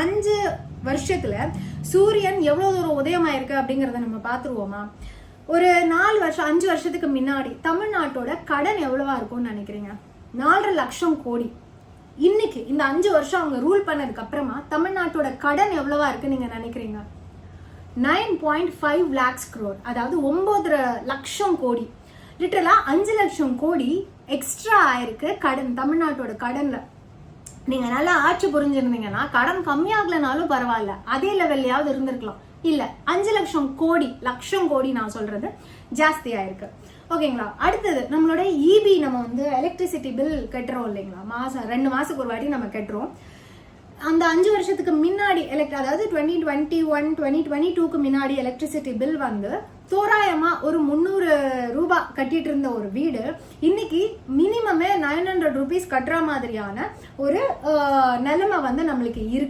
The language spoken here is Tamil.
5 வருஷத்துல சூரியன் எவ்வளவு தூரம் உதயமாயிருக்கு அப்படிங்கறத நம்ம பாத்துருவோமா? ஒரு 4 வருஷம் 5 வருஷத்துக்கு முன்னாடி தமிழ்நாட்டோட கடன் எவ்வளவா இருக்கும்னு நினைக்கிறீங்க? 4.5 லட்சம் கோடி. இன்னைக்கு இந்த 5 வருஷம் அவங்க ரூல் பண்ணதுக்கு அப்புறமா தமிழ்நாட்டோட கடன் எவ்வளவா இருக்கு நீங்க நினைக்கிறீங்க? 9.5 lakhs crore, அதாவது 9.5 லட்சம் கோடி. லிட்டரலா 5 லட்சம் கோடி எக்ஸ்ட்ரா ஆயிருக்கு கடன், தமிழ்நாட்டோட கடன்ல. நீங்க நல்லா ஆட்சி புரிஞ்சிருந்தீங்கன்னா கடன் கம்மியாகலனாலும் பரவாயில்ல, அதே லெவல்லையாவது இருந்திருக்கலாம். இல்ல 5 லட்சம் கோடி நான் சொல்றது ஜாஸ்தி ஆயிருக்கு. ஓகேங்களா? அடுத்தது நம்மளோட இபி, நம்ம வந்து எலக்ட்ரிசிட்டி பில் கட்டுறோம் இல்லைங்களா? மாசம் 2 மாசத்துக்கு ஒரு வாட்டி நம்ம கட்டுறோம். அந்த 5 வருஷத்துக்கு முன்னாடி அதாவது 2021 2022க்கு முன்னாடி எலக்ட்ரிசிட்டி பில் வந்து தோராயமா ஒரு 300 ரூபாய் கட்டிட்டு இருந்த ஒரு வீடு இன்னைக்கு மினிமமே 900 rupees கட்டுற மாதிரியான ஒரு நிலைமை வந்து நம்மளுக்கு இருக்கு.